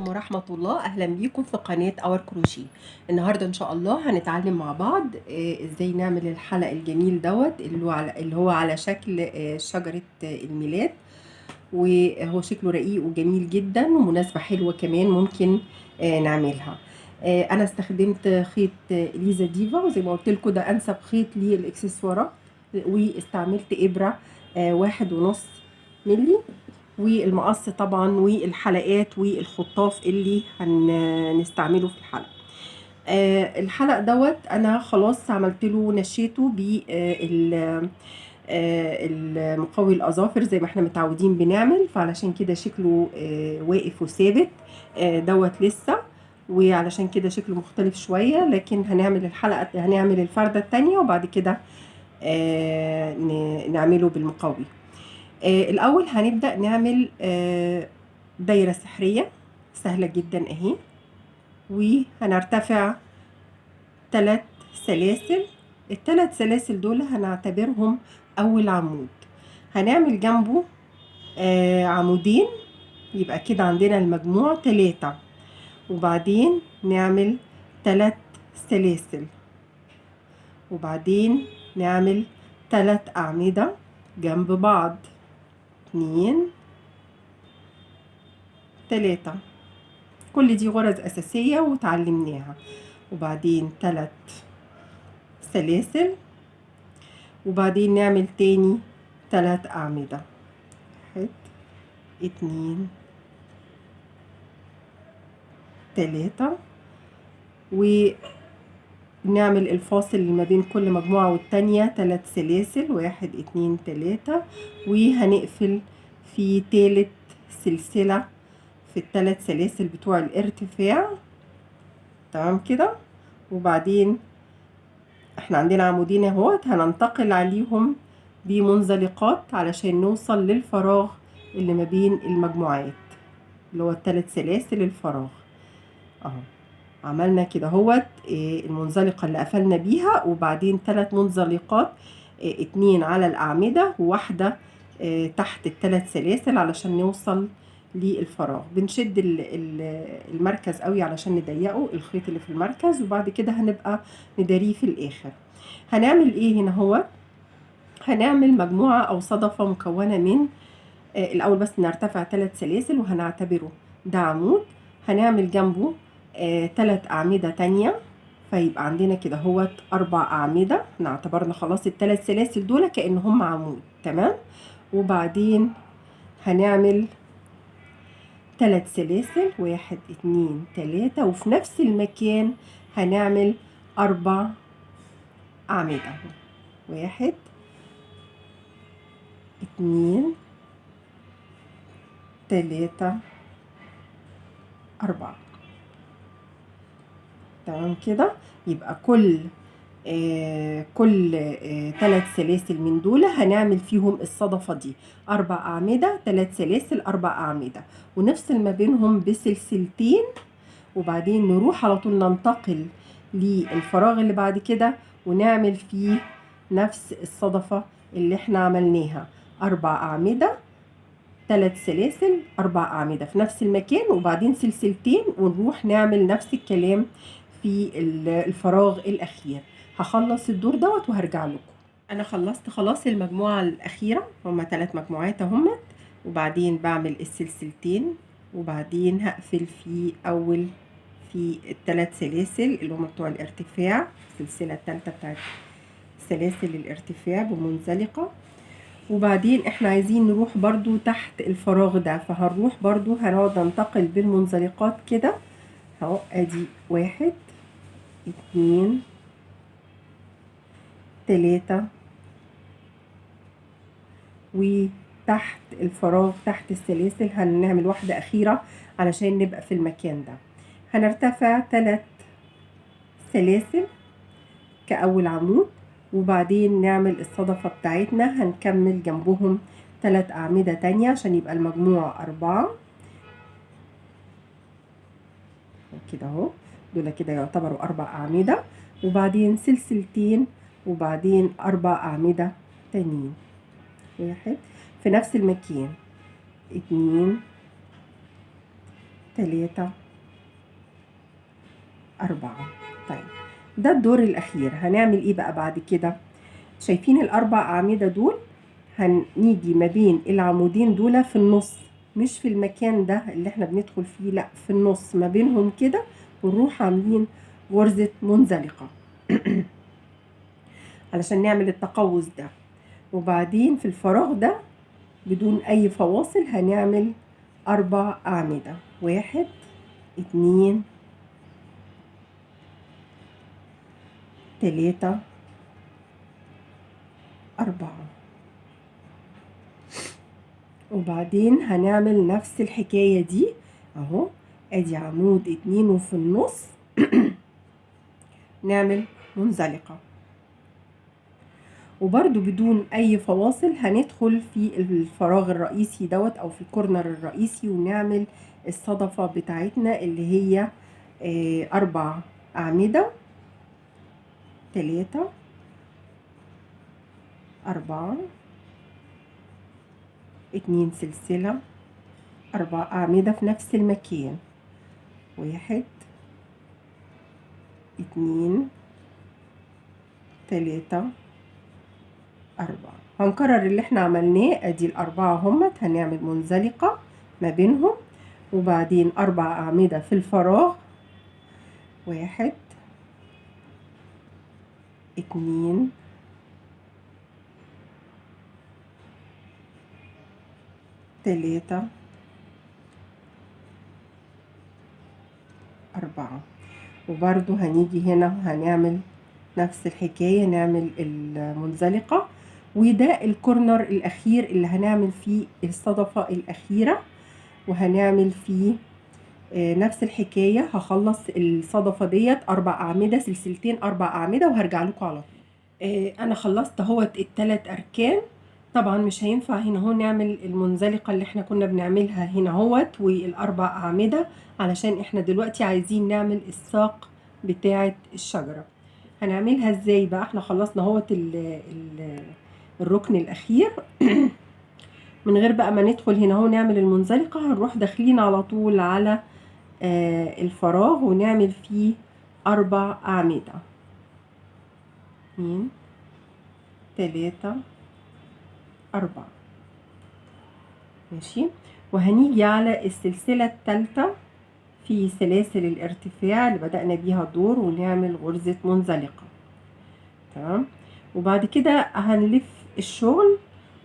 عليكم ورحمة الله. أهلا بيكم في قناة اور كروشيه. النهاردة إن شاء الله هنتعلم مع بعض إزاي نعمل الحلق الجميل دوت اللي هو على شكل شجرة الميلاد، وهو شكله رقيق وجميل جدا ومناسبة حلوة كمان ممكن نعملها. أنا استخدمت خيط إليزا ديفا، وزي ما قلت لكم ده أنسب خيط للإكسسوارات، واستعملت إبرة 1.5 ملي، والمقص طبعا والحلقات والخطاف اللي هنستعمله في الحلق. الحلق دوت انا خلاص عملت له نشيته المقوي الاظافر زي ما احنا متعودين بنعمل، فعلشان كده شكله واقف وثابت. دوت لسه، وعلشان كده شكله مختلف شوية، لكن هنعمل الفردة التانية وبعد كده نعمله بالمقوي. الأول هنبدأ نعمل دايرة سحرية سهلة جدا اهي، وهنرتفع 3 سلاسل. ال3 سلاسل دول هنعتبرهم أول عمود، هنعمل جنبه عمودين، يبقى كده عندنا المجموع 3، وبعدين نعمل 3 سلاسل، وبعدين نعمل 3 أعمدة جنب بعض، 2 3. كل دي غرز أساسية وتعلمناها، وبعدين 3 سلاسل، وبعدين نعمل تاني 3 أعمدة، 1 2 3، ونعمل الفاصل اللي ما بين كل مجموعة والتانية 3 سلاسل، 1 2 3، وهنقفل في تالت سلسلة في ال3 سلاسل بتوع الارتفاع. تمام كده. وبعدين احنا عندنا عمودين اهوت، هننتقل عليهم بمنزلقات علشان نوصل للفراغ اللي ما بين المجموعات، اللي هو ال3 سلاسل الفراغ اهو. عملنا كده اهوت المنزلقة اللي قفلنا بيها، وبعدين 3 منزلقات، 2 على الأعمدة وواحدة تحت ال3 سلاسل علشان نوصل للفراغ. بنشد المركز قوي علشان نضيقه، الخيط اللي في المركز، وبعد كده هنبقى نداريه في الاخر. هنعمل ايه هنا؟ هو هنعمل مجموعة او صدفة مكونة من الاول بس نرتفع 3 سلاسل وهنعتبره ده عمود، هنعمل جنبه 3 أعمدة تانية، فيبقى عندنا كده هو 4 أعمدة. نعتبرنا خلاص ال3 سلاسل دول كأنهم عمود. تمام. وبعدين هنعمل 3 سلاسل، 1 2 3، وفي نفس المكان هنعمل 4 أعمدة، 1 2 3 4. تمام كده. يبقى كل 3 سلاسل من دول هنعمل فيهم الصدفة دي 4 أعمدة، 3 سلاسل 4 أعمدة، ونفصل ما بينهم بسلسلتين، وبعدين نروح على طول ننتقل للفراغ اللي بعد كده ونعمل فيه نفس الصدفة اللي احنا عملناها، 4 أعمدة 3 سلاسل 4 أعمدة في نفس المكان، وبعدين سلسلتين، ونروح نعمل نفس الكلام في الفراغ الأخير. هخلص الدور دوت وهرجع لكم. أنا خلصت خلاص المجموعة الأخيرة، هما 3 مجموعات اهمت، وبعدين بعمل السلسلتين، وبعدين هقفل في ال3 سلاسل اللي هما بتوع الارتفاع، السلسلة الثالثة بتاعت سلاسل الارتفاع بمنزلقة. وبعدين احنا عايزين نروح برضو تحت الفراغ ده، فهنروح برضو هنقعد ننتقل بالمنزلقات كده اهو. ادي 1 2 3، وتحت الفراغ تحت السلاسل هنعمل واحدة أخيرة علشان نبقى في المكان ده. هنرتفع 3 سلاسل كأول عمود، وبعدين نعمل الصدفة بتاعتنا، هنكمل جنبهم 3 أعمدة تانية عشان يبقى المجموع 4 كده اهو. دول كده يعتبروا 4 أعمدة، وبعدين سلسلتين، وبعدين 4 أعمدة تانيين، 1 في نفس المكان، 2 3 4. طيب ده الدور الاخير. هنعمل ايه بقى بعد كده؟ شايفين الاربع اعمده دول؟ هنيجي ما بين العمودين دول في النص، مش في المكان ده اللي احنا بندخل فيه، لا في النص ما بينهم كده، ونروح عاملين غرزة منزلقة علشان نعمل التقوس ده. وبعدين في الفراغ ده بدون اي فواصل هنعمل 4 اعمدة، 1 2 3 4. وبعدين هنعمل نفس الحكاية دي اهو، ادي عمود 2 وفي النص نعمل منزلقة، وبرده بدون اي فواصل هندخل في الفراغ الرئيسي دوت او في الكورنر الرئيسي، ونعمل الصدفة بتاعتنا اللي هي 4 اعمدة، 3 4 2 سلسلة، 4 اعمدة في نفس المكان، 1 2 3 4. هنكرر اللي احنا عملناه، ادي ال4 همت، هنعمل منزلقة ما بينهم، وبعدين 4 اعمدة في الفراغ، 1 2 3 4. وبرده هنيجي هنا هنعمل نفس الحكاية، نعمل المنزلقة، وده الكورنر الاخير اللي هنعمل فيه الصدفة الاخيرة، وهنعمل فيه نفس الحكاية. هخلص الصدفة ديت 4 اعمدة، سلسلتين 4 اعمدة، وهرجع لكم على طول. انا خلصت اهوت ال3 اركان. طبعا مش هينفع هنا اهو نعمل المنزلقة اللي احنا كنا بنعملها هنا اهوت وال4 اعمدة، علشان احنا دلوقتي عايزين نعمل الساق بتاعة الشجرة. هنعملها ازاي بقى؟ احنا خلصنا اهوت الركن الاخير من غير بقى ما ندخل هنا اهو نعمل المنزلقة، هنروح داخلين على طول على الفراغ ونعمل فيه 4 اعمدة، 2 3 4. ماشي. وهنيجي على السلسلة الثالثة في سلاسل الارتفاع اللي بدأنا بيها الدور، ونعمل غرزة منزلقة. تمام. وبعد كده هنلف الشغل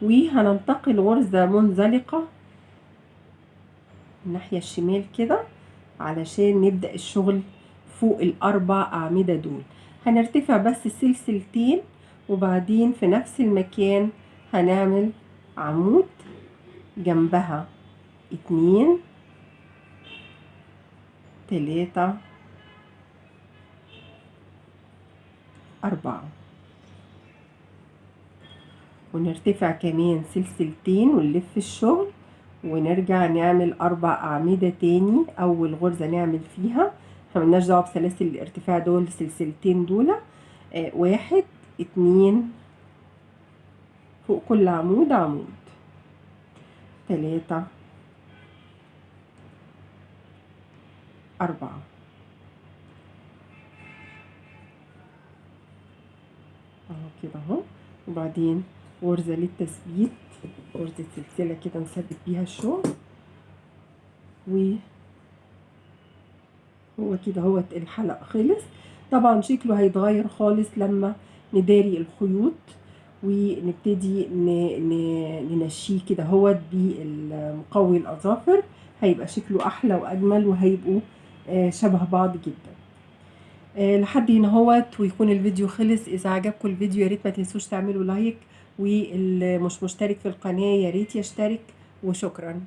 وهننتقل غرزة منزلقة الناحية الشمال كده علشان نبدأ الشغل فوق ال4 أعمدة دول. هنرتفع بس سلسلتين، وبعدين في نفس المكان هنعمل عمود جنبها 2 3 4، ونرتفع كمان سلسلتين ونلف الشغل ونرجع نعمل 4 أعمدة تاني. أول غرزة نعمل فيها، احنا ملناش دعوة بسلاسل الارتفاع دول، سلسلتين دول 1 2 فوق كل عمود عمود، 3 4. اهو كده اهو. وبعدين غرزة للتثبيت، غرزة سلسلة كده نثبت بيها الشغل، وهو كده هو الحلق خلص. طبعا شكله هيتغير خالص لما نداري الخيوط ونبتدي نمشيه كده هو بالمقوي الاظافر، هيبقى شكله احلى واجمل، وهيبقوا شبه بعض جدا. لحد هنا هوت ويكون الفيديو خلص. اذا عجبكم الفيديو يا ريت ما تنسوش تعملوا لايك، واللي مش مشترك في القناة يا ريت يشترك، وشكرا.